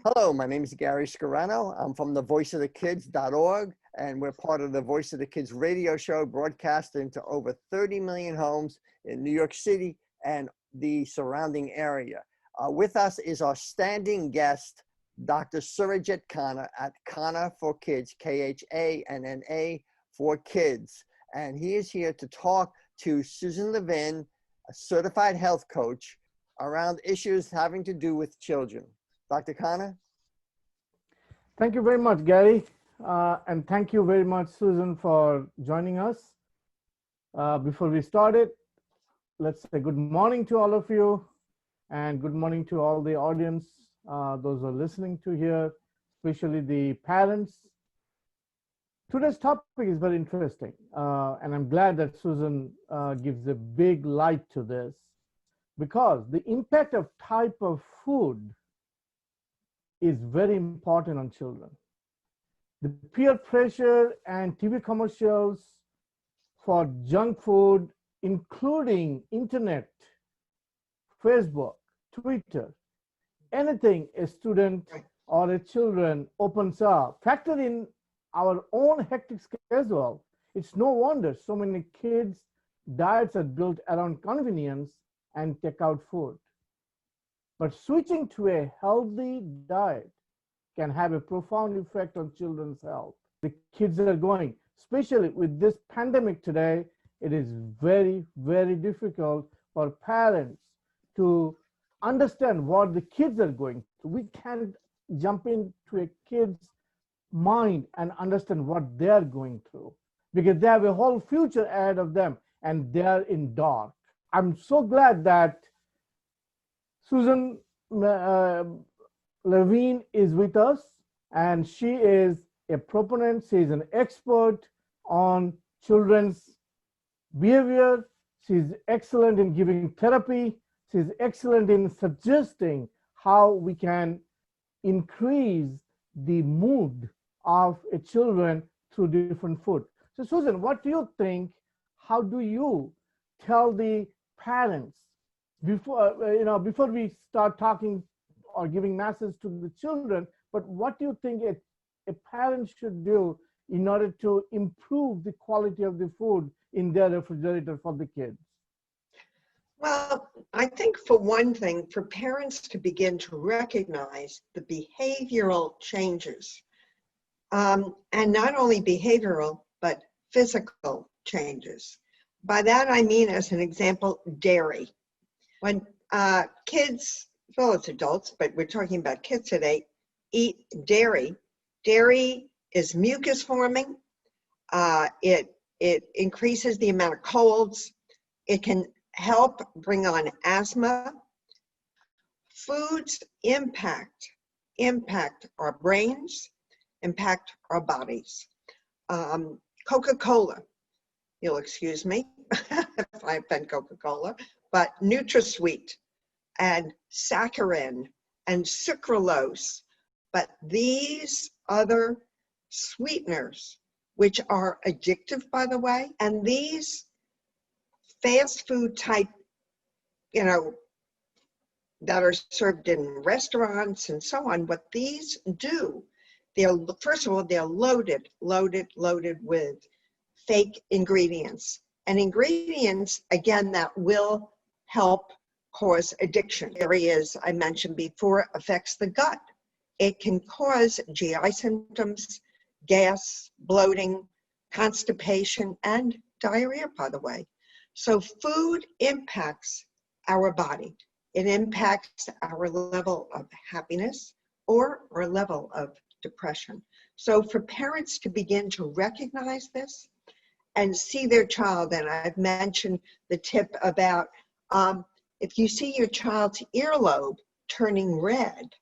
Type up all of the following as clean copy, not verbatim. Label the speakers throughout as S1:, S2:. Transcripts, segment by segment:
S1: Hello, my name is Gary Scarano. I'm from the voiceofthekids.org, and we're part of the Voice of the Kids radio show, broadcasting to over 30 million homes in New York City and the surrounding area. With us is our standing guest, Dr. Surajit Khanna at Khanna for Kids, Khanna for Kids. And he is here to talk to Susan Levin, a certified health coach, around issues having to do with children. Dr. Khanna?
S2: Thank you very much, Gary. And thank you very much, Susan, for joining us. Before we started, let's say good morning to all of you and good morning to all the audience, those who are listening to here, especially the parents. Today's topic is very interesting, and I'm glad that Susan gives a big light to this, because the impact of type of food is very important on children. The peer pressure and TV commercials for junk food, including internet, Facebook, Twitter, anything a student or a children opens up, factor in our own hectic schedule, it's no wonder so many kids' diets are built around convenience and takeout food. But switching to a healthy diet can have a profound effect on children's health. The kids are going, especially with this pandemic today, it is very, very difficult for parents to understand what the kids are going through. We can't jump into a kid's mind and understand what they're going through, because they have a whole future ahead of them and they're in dark. I'm so glad that Susan Levin is with us, and she is a proponent. She's an expert on children's behavior. She's excellent in giving therapy. She's excellent in suggesting how we can increase the mood of a children through different food. So Susan, what do you think? How do you tell the parents before we start talking or giving messages to the children, but what do you think a parent should do in order to improve the quality of the food in their refrigerator for the kids?
S3: Well, I think for one thing, for parents to begin to recognize the behavioral changes, and not only behavioral, but physical changes. By that I mean, as an example, dairy. When kids, well, it's adults, but we're talking about kids today, eat dairy. Dairy is mucus forming. It increases the amount of colds. It can help bring on asthma. Foods impact our brains, impact our bodies. Coca-Cola, you'll excuse me if I offend Coca-Cola, but NutraSweet and saccharin and sucralose, but these other sweeteners, which are addictive, by the way, and these fast food type, that are served in restaurants and so on, what these do, first of all, they're loaded with fake ingredients. And ingredients, again, that will help cause addiction. Areas I mentioned before affects the gut. It can cause GI symptoms, gas, bloating, constipation, and diarrhea, by the way. So food impacts our body. It impacts our level of happiness or our level of depression. So for parents to begin to recognize this and see their child, and I've mentioned the tip about if you see your child's earlobe turning red,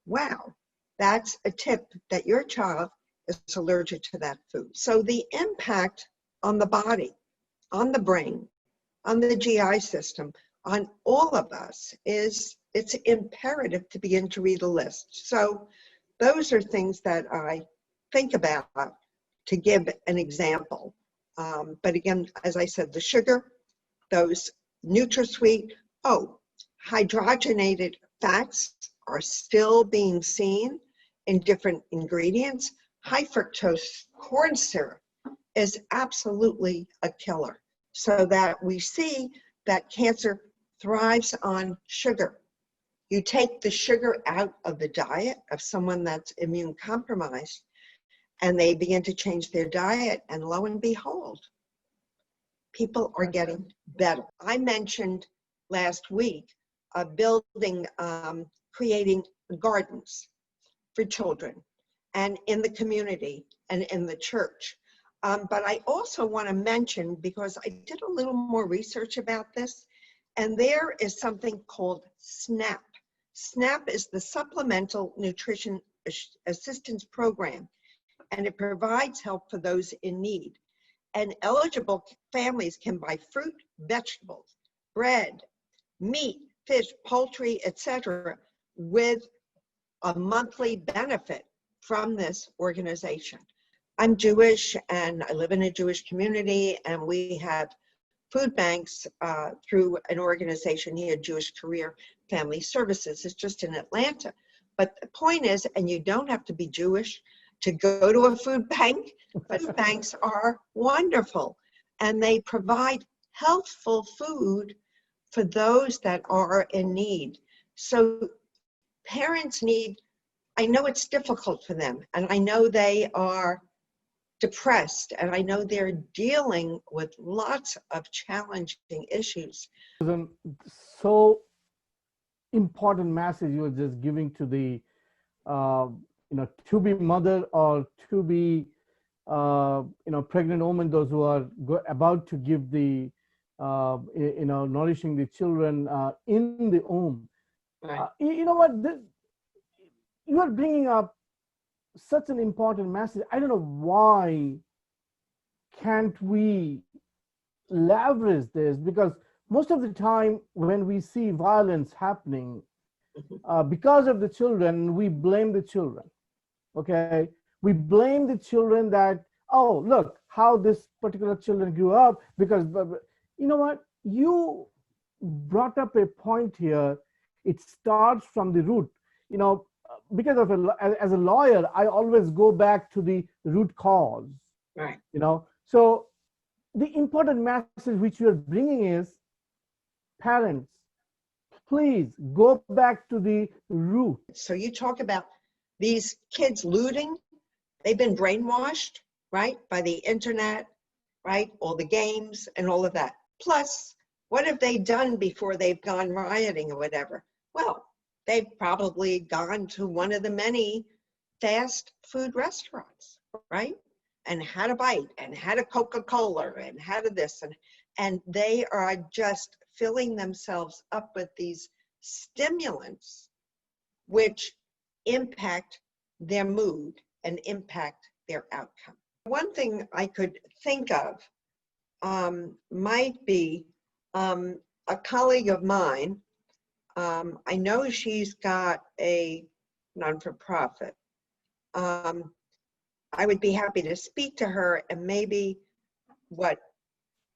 S3: wow, that's a tip that your child is allergic to that food. So the impact on the body, on the brain, on the GI system, on all of us it's imperative to begin to read a list. So those are things that I think about to give an example. But again, as I said, the sugar, those NutraSweet, hydrogenated fats are still being seen in different ingredients. High fructose corn syrup is absolutely a killer, so that we see that cancer thrives on sugar. You take the sugar out of the diet of someone that's immune compromised, and they begin to change their diet, and lo and behold, people are getting better. I mentioned last week creating gardens for children and in the community and in the church. But I also want to mention, because I did a little more research about this, and there is something called SNAP. SNAP is the Supplemental Nutrition Assistance Program, and it provides help for those in need. And eligible families can buy fruit, vegetables, bread, meat, fish, poultry, etc., with a monthly benefit from this organization. I'm Jewish, and I live in a Jewish community, and we have food banks through an organization here, Jewish Career Family Services. It's just in Atlanta. But the point is, and you don't have to be Jewish to go to a food bank. Food banks are wonderful, and they provide healthful food for those that are in need. So parents need, I know it's difficult for them, and I know they are depressed, and I know they're dealing with lots of challenging issues.
S2: So important message you were just giving to the to be mother or to be pregnant women, those who are about to give the nourishing the children in the womb.
S3: Right.
S2: You know what, you are bringing up such an important message. I don't know why can't we leverage this, because most of the time when we see violence happening because of the children, we blame the children. Okay, we blame the children that, oh, look how this particular children grew up, because you know what, you brought up a point here. It starts from the root. Because as a lawyer, I always go back to the root cause.
S3: Right.
S2: So the important message which you are bringing is, parents, please go back to the root.
S3: So you talk about these kids looting. They've been brainwashed, right, by the internet, right, all the games and all of that. Plus, what have they done before they've gone rioting or whatever? Well, they've probably gone to one of the many fast food restaurants, right, and had a bite and had a Coca-Cola and had a this, and they are just filling themselves up with these stimulants which impact their mood and impact their outcome. One thing I could think of might be a colleague of mine. I know she's got a non-for-profit. I would be happy to speak to her, and maybe what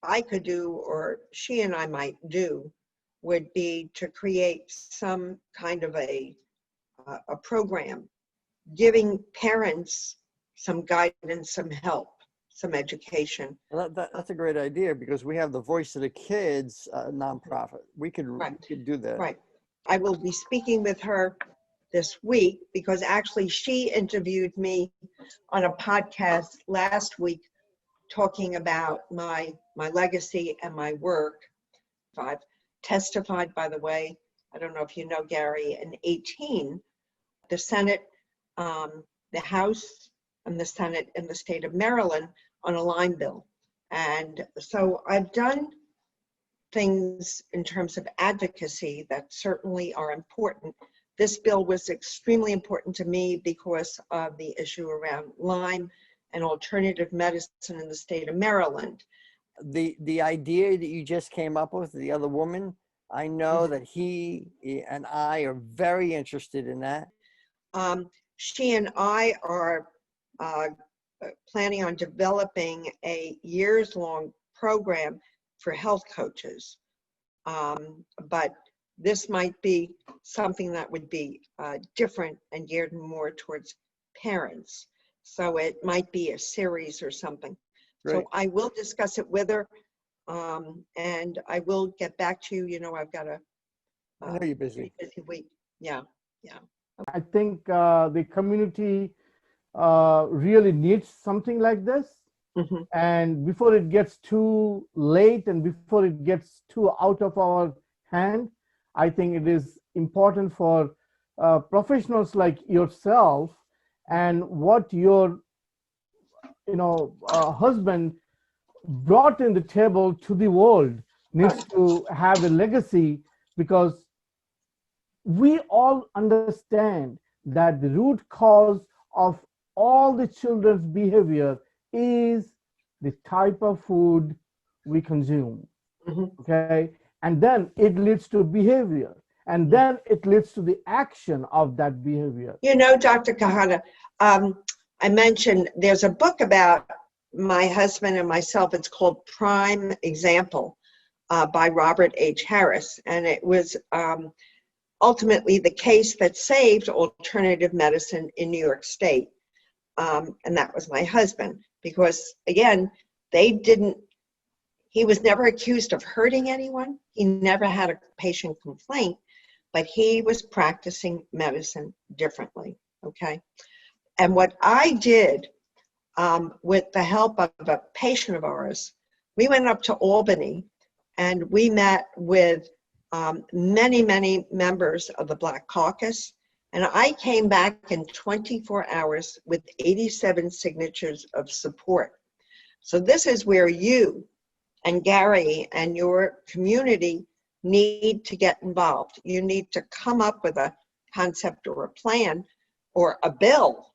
S3: I could do, or she and I might do, would be to create some kind of a program giving parents some guidance, some help, some education.
S1: Well, that's a great idea, because we have the Voice of the Kids nonprofit. We could do that.
S3: Right. I will be speaking with her this week, because actually she interviewed me on a podcast last week talking about my legacy and my work. I've testified, by the way, I don't know if you know, Gary, in 2018, the Senate, the House, and the Senate in the state of Maryland on a Lyme bill. And so I've done things in terms of advocacy that certainly are important. This bill was extremely important to me because of the issue around Lyme and alternative medicine in the state of Maryland.
S1: The idea that you just came up with, the other woman, I know that he and I are very interested in that.
S3: She and I are planning on developing a years-long program for health coaches. But this might be something that would be different and geared more towards parents. So it might be a series or something.
S1: Great.
S3: So I will discuss it with her, and I will get back to you. You know, I've got a
S1: I know you're busy.
S3: busy week. Yeah, yeah.
S2: I think the community really needs something like this.
S3: Mhm.
S2: And before it gets too late and before it gets too out of our hand, I think it is important for professionals like yourself and what your husband brought in the table to the world needs to have a legacy, because we all understand that the root cause of all the children's behavior is the type of food we consume.
S3: Mhm.
S2: Okay, and then it leads to behavior, and then it leads to the action of that behavior.
S3: You know, Dr. Khanna, I mentioned there's a book about my husband and myself. It's called Prime Example by Robert H. Harris. And it was ultimately the case that saved alternative medicine in New York State. And that was my husband, because again, he was never accused of hurting anyone. He never had a patient complaint, but he was practicing medicine differently, okay? And what I did with the help of a patient of ours, we went up to Albany and we met with many, many members of the Black Caucus. And I came back in 24 hours with 87 signatures of support. So this is where you and Gary and your community need to get involved. You need to come up with a concept or a plan or a bill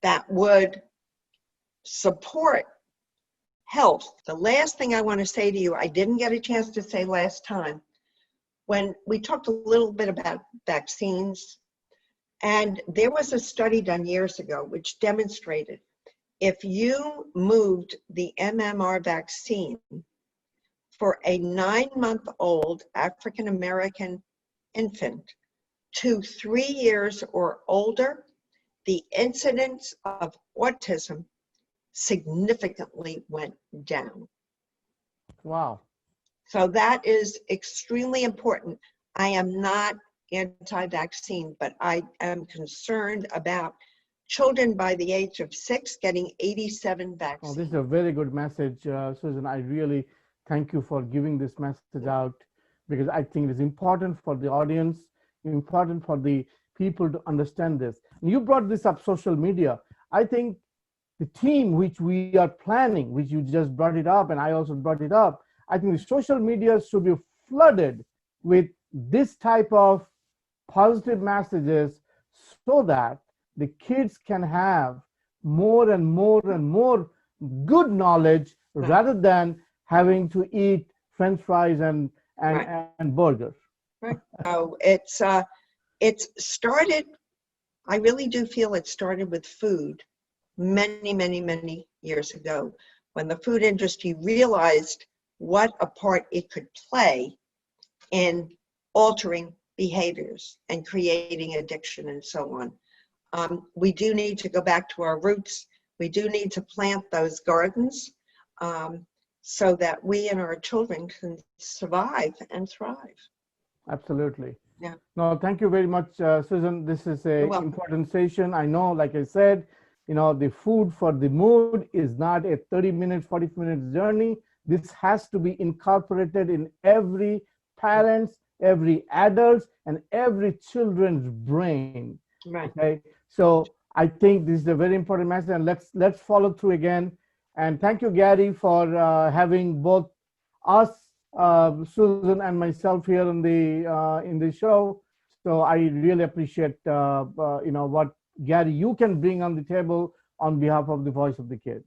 S3: that would support health. The last thing I want to say to you, I didn't get a chance to say last time, when we talked a little bit about vaccines, and there was a study done years ago which demonstrated if you moved the MMR vaccine for a 9-month-old African-American infant to 3 years or older, the incidence of autism significantly went down.
S2: Wow.
S3: So that is extremely important. I am not anti-vaccine, but I am concerned about children by the age of 6 getting 87 vaccines.
S2: Oh, this is a very good message, Susan. I really thank you for giving this message out, because I think it is important for the audience, important for the people to understand this. And you brought this up, social media. I think the team which we are planning, which you just brought it up, and I also brought it up, I think the social media should be flooded with this type of positive messages so that the kids can have more and more and more good knowledge, rather than having to eat French fries and burgers.
S3: Right. So it's started, I really do feel it started with food many, many, many years ago, when the food industry realized what a part it could play in altering behaviors and creating addiction and so on. We do need to go back to our roots. We do need to plant those gardens so that we and our children can survive and thrive.
S2: Absolutely.
S3: Yeah.
S2: No, thank you very much, Susan. This is an important session. I know, like I said, the food for the mood is not a 30-minute, 40-minute journey. This has to be incorporated in every parent's, every adult's, and every children's brain.
S3: Right.
S2: Okay. So I think this is a very important message, and let's follow through again. And thank you, Gary, for having both us, Susan, and myself here in the show. So I really appreciate what, Gary, you can bring on the table on behalf of the Voice of the Kids.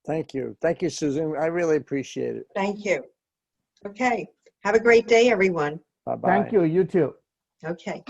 S1: Thank you. Thank you, Susan. I really appreciate it.
S3: Thank you. Okay. Have a great day, everyone.
S1: Bye-bye.
S2: Thank you. You too.
S3: Okay.